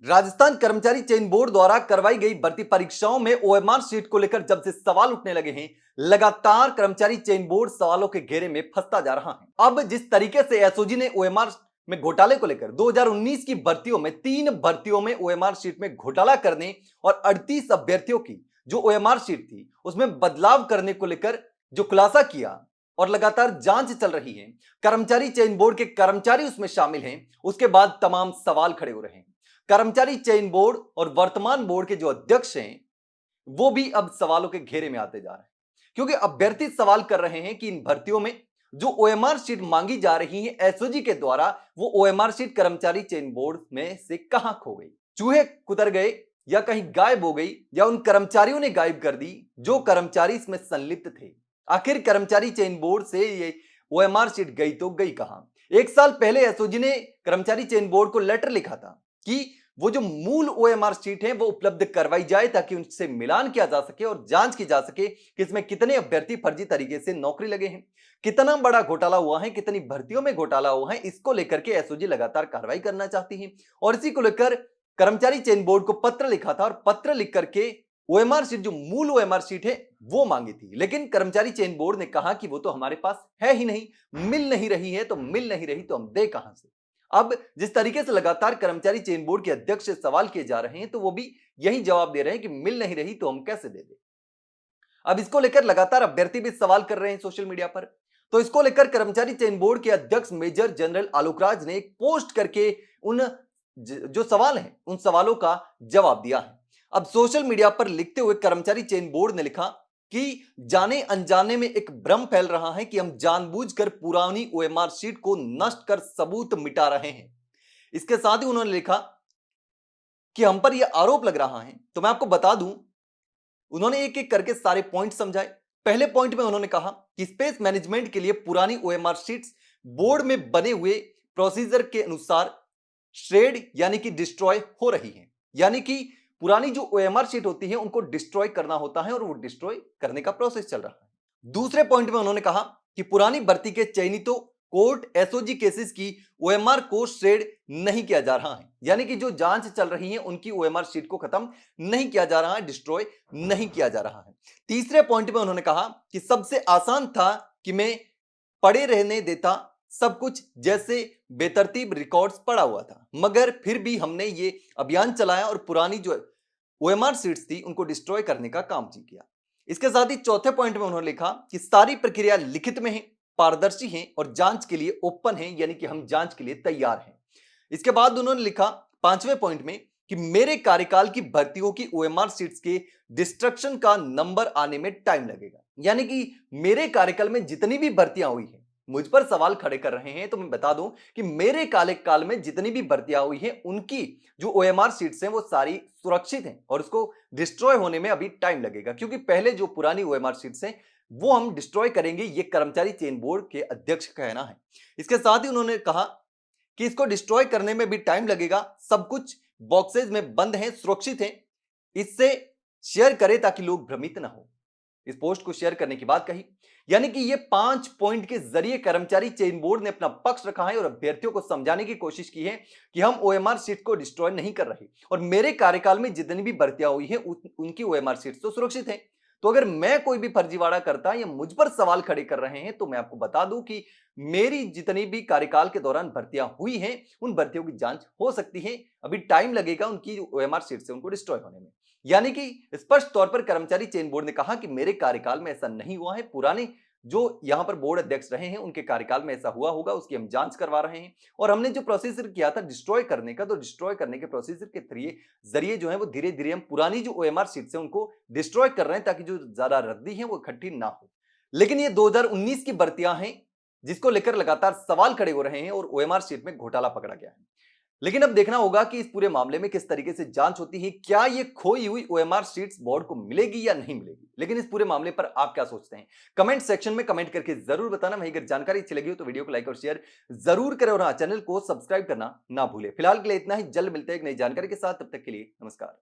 राजस्थान कर्मचारी चयन बोर्ड द्वारा करवाई गई भर्ती परीक्षाओं में ओएमआर शीट को लेकर जब से सवाल उठने लगे हैं, लगातार कर्मचारी चयन बोर्ड सवालों के घेरे में फंसता जा रहा है। अब जिस तरीके से एसओजी ने ओएमआर में घोटाले को लेकर 2019 की भर्तियों में 3 भर्तियों में ओएमआर शीट में घोटाला करने और 38 अभ्यर्थियों की जो ओएमआर शीट थी उसमें बदलाव करने को लेकर जो खुलासा किया और लगातार जांच चल रही है, कर्मचारी चयन बोर्ड के कर्मचारी उसमें शामिल हैं। उसके बाद तमाम सवाल खड़े हो रहे हैं। कर्मचारी चयन बोर्ड और वर्तमान बोर्ड के जो अध्यक्ष हैं वो भी अब सवालों के घेरे में आते जा रहे हैं, क्योंकि अभ्यर्थी सवाल कर रहे हैं कि इन भर्तियों में जो ओएमआर शीट मांगी जा रही है एसओजी के द्वारा, वो ओएमआर शीट कर्मचारी चयन बोर्ड में से कहां खो गई, चूहे कुतर गए या कहीं गायब हो गई या उन कर्मचारियों ने गायब कर दी जो कर्मचारी इसमें संलिप्त थे। आखिर कर्मचारी चयन बोर्ड से ये ओएमआर शीट गई तो गई कहां? 1 साल पहले एसओजी ने कर्मचारी चयन बोर्ड को लेटर लिखा था कि वो जो मूल ओएमआर शीट है वो उपलब्ध करवाई जाए ताकि उनसे मिलान किया जा सके और जांच की जा सके कि इसमें कितने अभ्यर्थी फर्जी तरीके से नौकरी लगे हैं, कितना बड़ा घोटाला हुआ है, कितनी भर्तियों में घोटाला हुआ है। इसको लेकर के एसओजी लगातार कार्रवाई करना चाहती है और इसी को लेकर कर्मचारी चयन बोर्ड को पत्र लिखा था और पत्र लिख करके ओएमआर शीट जो मूल ओएमआर शीट है वो मांगी थी, लेकिन कर्मचारी चयन बोर्ड ने कहा कि वो तो हमारे पास है ही नहीं, मिल नहीं रही है, तो मिल नहीं रही तो हम दे कहां से। अब जिस तरीके से लगातार कर्मचारी चयन बोर्ड के अध्यक्ष से सवाल किए जा रहे हैं तो वो भी यही जवाब दे रहे हैं कि मिल नहीं रही तो हम कैसे दे दें। अब इसको लेकर लगातार अभ्यर्थी भी सवाल कर रहे हैं सोशल मीडिया पर। तो इसको लेकर कर्मचारी चयन बोर्ड के अध्यक्ष मेजर जनरल आलोक राज ने एक पोस्ट करके उन जो सवाल हैं उन सवालों का जवाब दिया है। अब सोशल मीडिया पर लिखते हुए कर्मचारी चयन बोर्ड ने लिखा कि जाने अनजाने में एक भ्रम फैल रहा है कि हम जानबूझकर पुरानी ओएमआर शीट को नष्ट कर सबूत मिटा रहे हैं। इसके साथ ही उन्होंने लिखा कि हम पर यह आरोप लग रहा है। तो मैं आपको बता दूं, उन्होंने एक एक करके सारे पॉइंट समझाए। पहले पॉइंट में उन्होंने कहा कि स्पेस मैनेजमेंट के लिए पुरानी ओएमआर शीट्स बोर्ड में बने हुए प्रोसीजर के अनुसार श्रेड यानी कि डिस्ट्रॉय हो रही है, यानी कि पुरानी जो ओएमआर शीट होती है उनको डिस्ट्रॉय करना होता है और वो डिस्ट्रॉय करने का प्रोसेस चल रहा है। दूसरे पॉइंट में उन्होंने कहा कि पुरानी भर्ती के चयनितों कोर्ट एसओजी केसेस की ओएमआर को श्रेड नहीं किया जा रहा है, यानी कि जो जांच चल रही है उनकी ओएमआर शीट को खत्म नहीं किया जा रहा है, डिस्ट्रॉय नहीं किया जा रहा है। तीसरे पॉइंट में उन्होंने कहा कि सबसे आसान था कि मैं पड़े रहने देता सब कुछ जैसे बेतरतीब रिकॉर्ड्स पड़ा हुआ था, मगर फिर भी हमने ये अभियान चलाया और पुरानी जो ओएमआर सीट्स थी उनको डिस्ट्रॉय करने का काम किया। इसके साथ ही चौथे पॉइंट में उन्होंने लिखा कि सारी प्रक्रिया लिखित में है, पारदर्शी है और जांच के लिए ओपन है, यानी कि हम जांच के लिए तैयार हैं। इसके बाद उन्होंने लिखा पांचवें पॉइंट में कि मेरे कार्यकाल की भर्तियों की ओएमआर सीट्स के डिस्ट्रक्शन का नंबर आने में टाइम लगेगा, यानी कि मेरे कार्यकाल में जितनी भी भर्तियां हुई हैं, मुझ पर सवाल खड़े कर रहे हैं तो मैं बता दूं कि मेरे काल में जितनी भी भर्तियां हुई हैं उनकी जो ओएमआर सीट्स हैं वो सारी सुरक्षित हैं और उसको डिस्ट्रॉय होने में अभी टाइम लगेगा, क्योंकि पहले जो पुरानी ओएमआर सीट्स हैं वो हम डिस्ट्रॉय करेंगे, ये कर्मचारी चयन बोर्ड के अध्यक्ष का कहना है। इसके साथ ही उन्होंने कहा कि इसको डिस्ट्रॉय करने में भी टाइम लगेगा, सब कुछ बॉक्सेज में बंद है, सुरक्षित है, इससे शेयर करें ताकि लोग भ्रमित ना हो। इस पोस्ट को शेयर करने की बात कही, यानी कि ये 5 पॉइंट के जरिए कर्मचारी चयन बोर्ड ने अपना पक्ष रखा है और अभ्यर्थियों को समझाने की कोशिश की है कि हम ओएमआर सीट को डिस्ट्रॉय नहीं कर रहे और मेरे कार्यकाल में जितनी भी भर्तियां हुई हैं उनकी ओएमआर सीट तो सुरक्षित है। तो अगर मैं कोई भी फर्जीवाड़ा करता या मुझ पर सवाल खड़े कर रहे हैं तो मैं आपको बता दूं कि मेरी जितनी भी कार्यकाल के दौरान भर्तियां हुई हैं उन भर्तियों की जांच हो सकती है, अभी टाइम लगेगा उनकी ओएमआर सीट से उनको डिस्ट्रॉय होने में। यानी कि स्पष्ट तौर पर कर्मचारी चयन बोर्ड ने कहा कि मेरे कार्यकाल में ऐसा नहीं हुआ है, पुराने जो यहां पर बोर्ड अध्यक्ष रहे हैं उनके कार्यकाल में ऐसा हुआ होगा, उसकी हम जांच करवा रहे हैं और हमने जो प्रोसीजर किया था डिस्ट्रॉय करने का, तो डिस्ट्रॉय करने के प्रोसीजर के जरिए जो है वो धीरे धीरे हम पुरानी जो ओएमआर सीट्स है उनको डिस्ट्रॉय कर रहे हैं ताकि जो ज्यादा रद्दी है वो इकट्ठी ना हो। लेकिन ये 2019 की भर्तियां हैं जिसको लेकर लगातार सवाल खड़े हो रहे हैं और ओएमआर सीट में घोटाला पकड़ा गया है। लेकिन अब देखना होगा कि इस पूरे मामले में किस तरीके से जांच होती है, क्या ये खोई हुई ओएमआर शीट्स बोर्ड को मिलेगी या नहीं मिलेगी। लेकिन इस पूरे मामले पर आप क्या सोचते हैं, कमेंट सेक्शन में कमेंट करके जरूर बताना। वहीं अगर जानकारी अच्छी लगी हो तो वीडियो को लाइक और शेयर जरूर करें और हाँ, चैनल को सब्सक्राइब करना ना भूलें। फिलहाल के लिए इतना ही, जल्द मिलते हैं एक नई जानकारी के साथ, तब तक के लिए नमस्कार।